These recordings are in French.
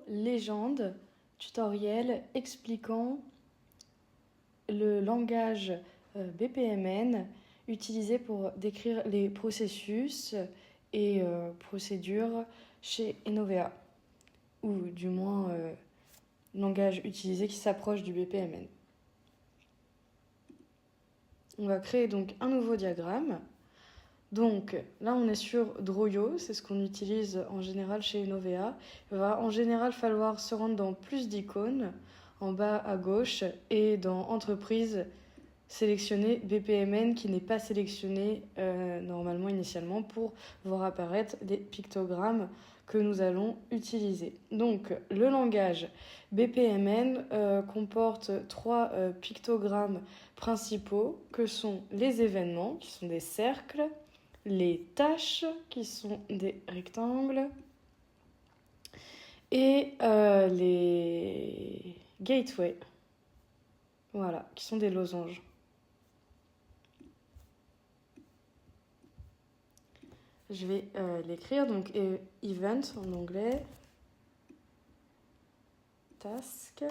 légende tutoriel expliquant le langage BPMN utilisé pour décrire les processus et procédures chez Enovea, ou du moins langage utilisé qui s'approche du BPMN. On va créer donc un nouveau diagramme. Donc là, on est sur Droyo, c'est ce qu'on utilise en général chez Enovea. Il va en général falloir se rendre dans plus d'icônes, en bas à gauche, et dans Entreprise, sélectionner BPMN qui n'est pas sélectionné normalement initialement pour voir apparaître des pictogrammes que nous allons utiliser. Donc le langage BPMN comporte trois pictogrammes principaux que sont les événements qui sont des cercles, les tâches qui sont des rectangles et les gateways, voilà, qui sont des losanges. Je vais l'écrire, donc event en anglais, task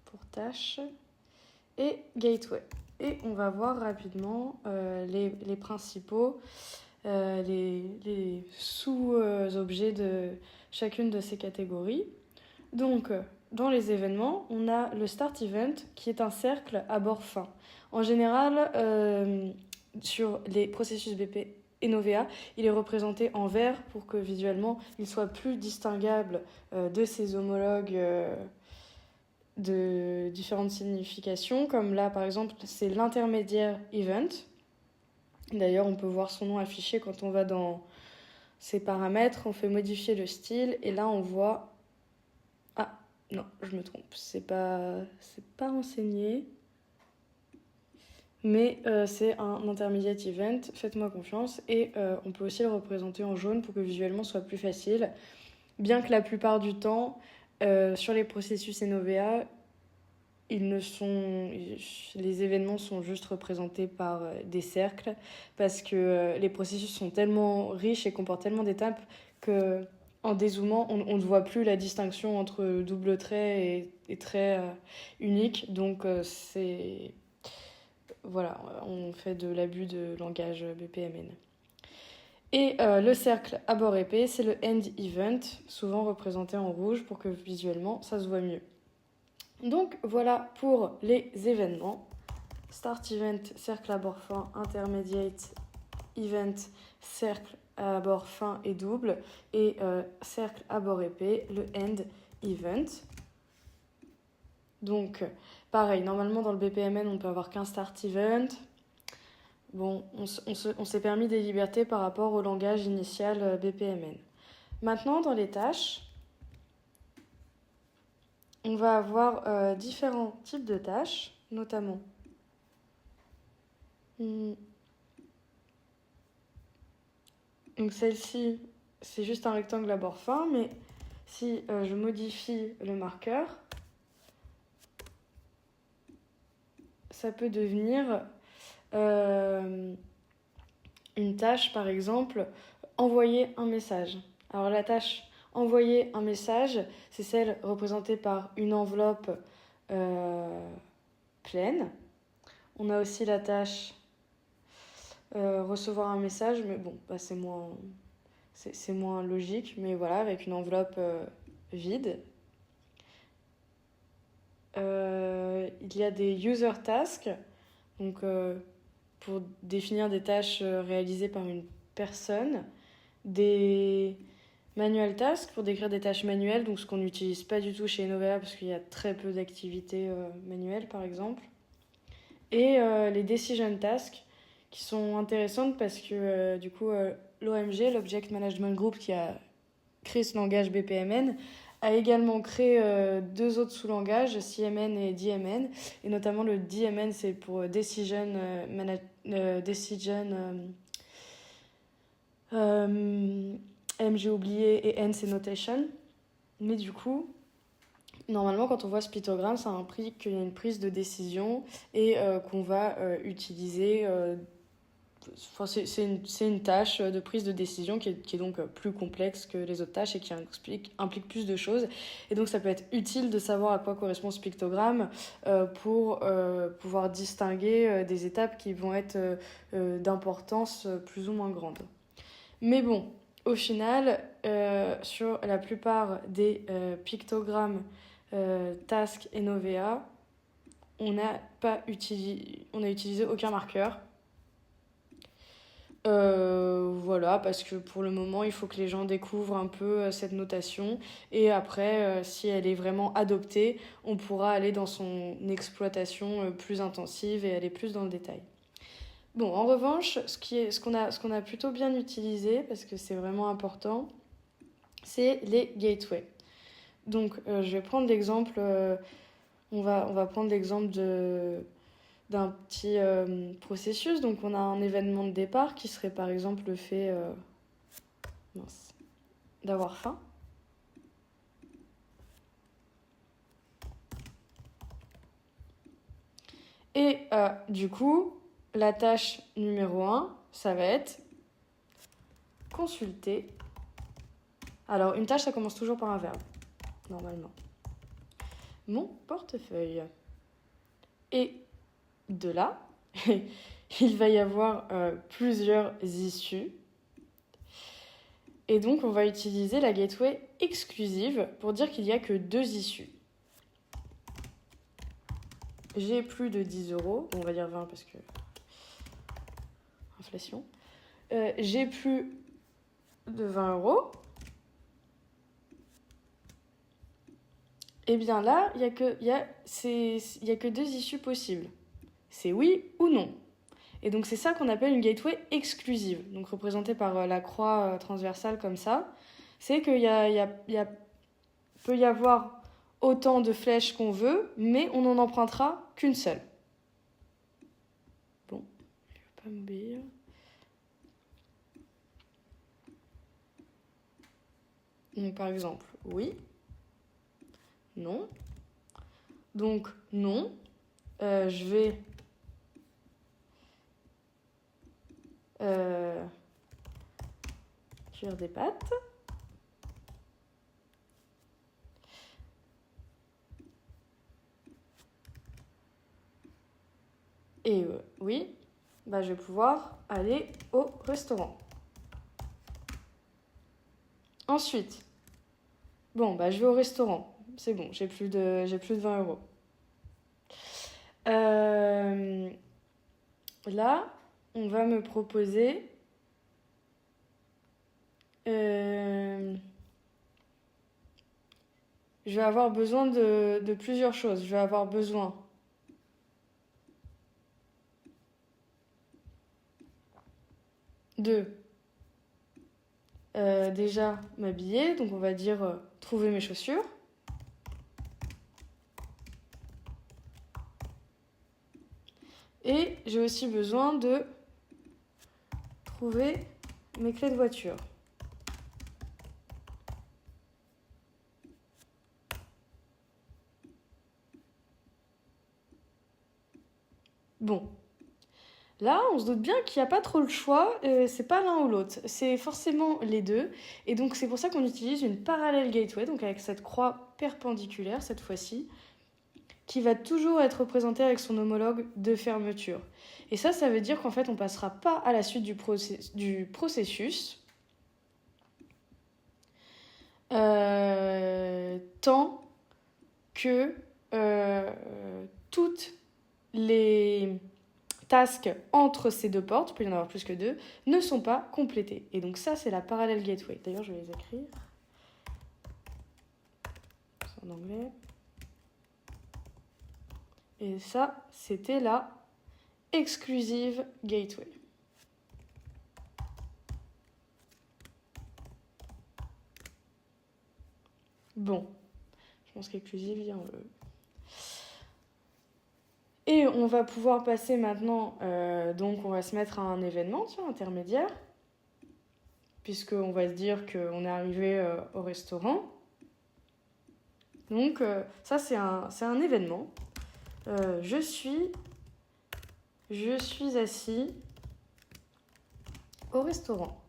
pour tâche et gateway. Et on va voir rapidement les principaux, les sous-objets de chacune de ces catégories. Donc, dans les événements, on a le start event qui est un cercle à bord fin. En général, sur les processus BP Enovea, il est représenté en vert pour que visuellement il soit plus distinguable de ses homologues de différentes significations, comme là par exemple c'est l'intermédiaire event. D'ailleurs on peut voir son nom affiché quand on va dans ses paramètres, on fait modifier le style et là on voit... Ah non, je me trompe, c'est pas renseigné. Mais c'est un intermediate event, faites-moi confiance. Et on peut aussi le représenter en jaune pour que visuellement ce soit plus facile. Bien que la plupart du temps, sur les processus Enovea, les événements sont juste représentés par des cercles parce que les processus sont tellement riches et comportent tellement d'étapes que en dézoomant, on ne voit plus la distinction entre double trait et trait unique. Donc voilà, on fait de l'abus de langage BPMN. Et le cercle à bord épais, c'est le end event, souvent représenté en rouge pour que visuellement ça se voit mieux. Donc voilà pour les événements. Start event, cercle à bord fin, intermediate event, cercle à bord fin et double, et cercle à bord épais, le end event. Donc pareil, normalement dans le BPMN on peut avoir qu'un start event. Bon, on s'est permis des libertés par rapport au langage initial BPMN. Maintenant dans les tâches, on va avoir différents types de tâches, notamment donc celle-ci, c'est juste un rectangle à bord fin, mais si je modifie le marqueur, ça peut devenir une tâche, par exemple, envoyer un message. Alors la tâche envoyer un message, c'est celle représentée par une enveloppe pleine. On a aussi la tâche recevoir un message, mais bon, bah, c'est moins logique, mais voilà, avec une enveloppe vide. Il y a des user tasks, donc pour définir des tâches réalisées par une personne, des manual tasks pour décrire des tâches manuelles, donc ce qu'on n'utilise pas du tout chez Enovea parce qu'il y a très peu d'activités manuelles par exemple, et les decision tasks qui sont intéressantes parce que du coup l'OMG, l'Object Management Group qui a créé ce langage BPMN, a également créé deux autres sous-langages, CMN et DMN, et notamment le DMN c'est pour Decision M j'ai oublié et N c'est Notation. Mais du coup, normalement quand on voit ce pictogramme, ça implique qu'il y a une prise de décision et qu'on va utiliser enfin, c'est une tâche de prise de décision qui est donc plus complexe que les autres tâches et qui implique plus de choses. Et donc ça peut être utile de savoir à quoi correspond ce pictogramme pour pouvoir distinguer des étapes qui vont être d'importance plus ou moins grande. Mais bon, au final, sur la plupart des pictogrammes Task et Novea, on a utilisé aucun marqueur. Voilà, parce que pour le moment, il faut que les gens découvrent un peu cette notation. Et après, si elle est vraiment adoptée, on pourra aller dans son exploitation plus intensive et aller plus dans le détail. Bon, en revanche, ce qu'on a plutôt bien utilisé, parce que c'est vraiment important, c'est les gateways. Donc, je vais prendre l'exemple, on va prendre l'exemple d'un petit processus. Donc, on a un événement de départ qui serait par exemple le fait d'avoir faim. Et du coup, la tâche numéro 1, ça va être consulter. Alors, une tâche, ça commence toujours par un verbe, normalement. Mon portefeuille. Et de là, il va y avoir plusieurs issues. Et donc, on va utiliser la gateway exclusive pour dire qu'il n'y a que 2 issues. J'ai plus de 10 €, on va dire 20 parce que inflation. J'ai plus de 20 €. Et bien là, il n'y a que 2 issues possibles. C'est oui ou non. Et donc c'est ça qu'on appelle une gateway exclusive, donc représentée par la croix transversale comme ça. C'est qu'il peut y avoir autant de flèches qu'on veut, mais on n'en empruntera qu'une seule. Bon, je ne vais pas m'oublier. Donc par exemple, oui, non. Donc non, je vais cuire des pâtes. Et oui, bah, je vais pouvoir aller au restaurant. Ensuite, bon, bah, je vais au restaurant. C'est bon, j'ai plus de 20 €. Là, on va me proposer je vais avoir besoin de plusieurs choses. Je vais avoir besoin de déjà m'habiller, donc on va dire trouver mes chaussures. Et j'ai aussi besoin de trouver mes clés de voiture. Bon, là, on se doute bien qu'il n'y a pas trop le choix, c'est pas l'un ou l'autre, c'est forcément les deux. Et donc c'est pour ça qu'on utilise une parallèle gateway, donc avec cette croix perpendiculaire cette fois-ci, qui va toujours être représentée avec son homologue de fermeture. Et ça veut dire qu'en fait on passera pas à la suite du processus tant que toutes les tasks entre ces 2 portes, il peut y en avoir plus que 2, ne sont pas complétées. Et donc ça, c'est la parallèle gateway. D'ailleurs, je vais les écrire. C'est en anglais. Et ça, c'était la exclusive gateway. Bon, je pense qu'exclusive vient le... Et on va pouvoir passer maintenant, donc on va se mettre à un événement intermédiaire, puisqu'on va se dire qu'on est arrivé au restaurant. Donc ça c'est un événement. Je suis assis au restaurant.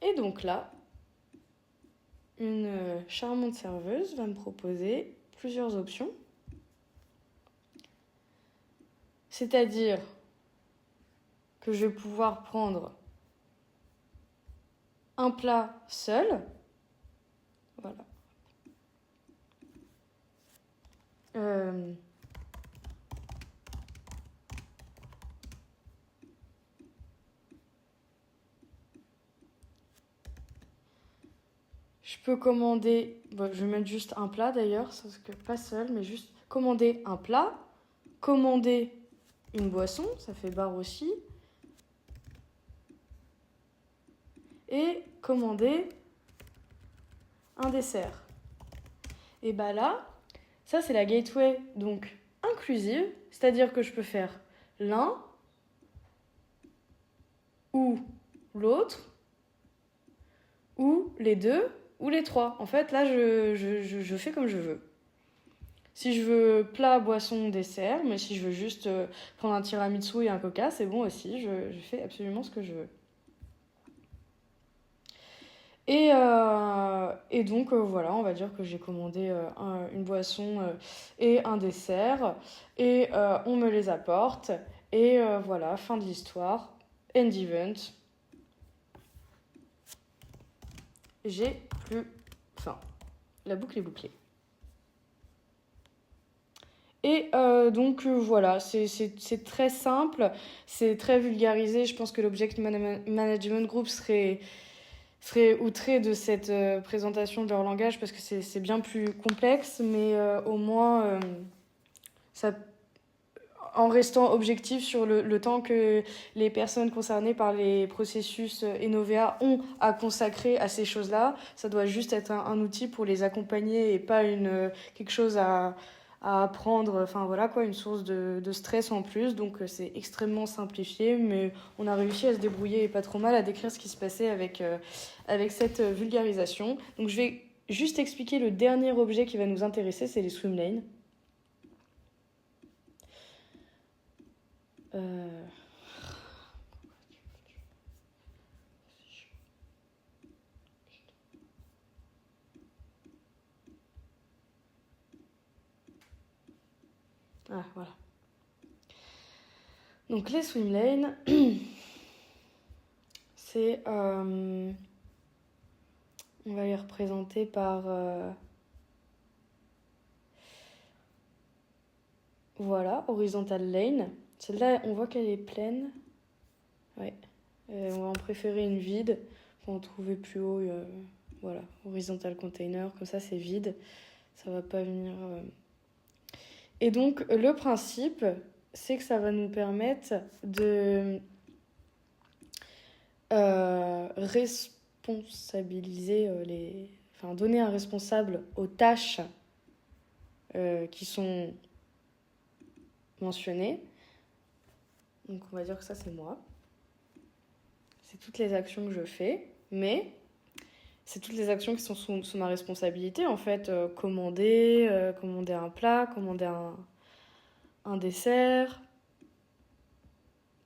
Et donc là, une charmante serveuse va me proposer plusieurs options. C'est-à-dire que je vais pouvoir prendre un plat seul. Voilà. Je peux commander, je vais mettre juste un plat d'ailleurs, parce que pas seul, mais juste commander un plat, commander une boisson, ça fait bar aussi, et commander un dessert. Et bah là, ça c'est la gateway donc inclusive, c'est-à-dire que je peux faire l'un ou l'autre, ou les deux, ou les trois. En fait, là, je fais comme je veux. Si je veux plat, boisson, dessert, mais si je veux juste prendre un tiramisu et un coca, c'est bon aussi, je fais absolument ce que je veux. Et donc, voilà, on va dire que j'ai commandé une boisson et un dessert, et on me les apporte, et voilà, fin de l'histoire, end event. J'ai plus faim. La boucle est bouclée. Et donc voilà, c'est très simple, c'est très vulgarisé. Je pense que l'Object Management Group serait outré de cette présentation de leur langage parce que c'est bien plus complexe, mais au moins, ça, en restant objectif sur le temps que les personnes concernées par les processus Enovea ont à consacrer à ces choses-là, ça doit juste être un outil pour les accompagner et pas quelque chose à apprendre, enfin voilà quoi, une source de stress en plus. Donc c'est extrêmement simplifié, mais on a réussi à se débrouiller et pas trop mal à décrire ce qui se passait avec cette vulgarisation. Donc je vais juste expliquer le dernier objet qui va nous intéresser, c'est les swim lanes. Ah, voilà. Donc les swim lanes, c'est... on va les représenter par... voilà, horizontal lane. Celle-là, on voit qu'elle est pleine. Ouais. On va en préférer une vide. Pour en trouver plus haut, voilà, horizontal container. Comme ça, c'est vide. Ça va pas venir... Et donc, le principe, c'est que ça va nous permettre de responsabiliser enfin, donner un responsable aux tâches qui sont mentionnées. Donc, on va dire que ça, c'est moi. C'est toutes les actions que je fais, mais c'est toutes les actions qui sont sous ma responsabilité, en fait. Commander un plat, commander un dessert.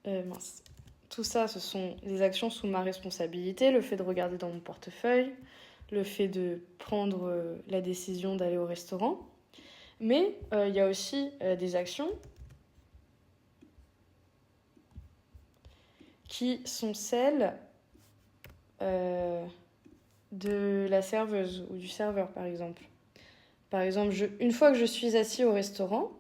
Mince. Tout ça, ce sont des actions sous ma responsabilité. Le fait de regarder dans mon portefeuille, le fait de prendre la décision d'aller au restaurant. Mais il y a aussi des actions qui sont celles de la serveuse ou du serveur, par exemple. Par exemple, une fois que je suis assis au restaurant,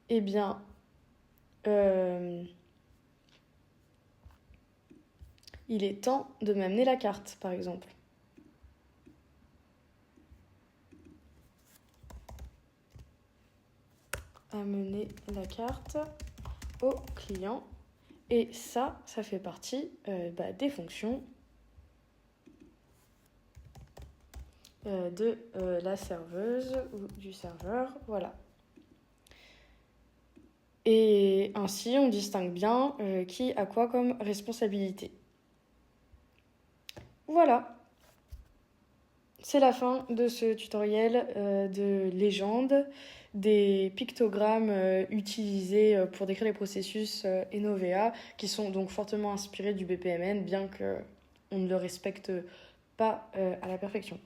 eh bien, il est temps de m'amener la carte, par exemple. Amener la carte au client. Et ça fait partie des fonctions de la serveuse ou du serveur. Voilà. Et ainsi, on distingue bien qui a quoi comme responsabilité. Voilà. C'est la fin de ce tutoriel de légende, des pictogrammes utilisés pour décrire les processus Enovea, qui sont donc fortement inspirés du BPMN, bien qu'on ne le respecte pas à la perfection.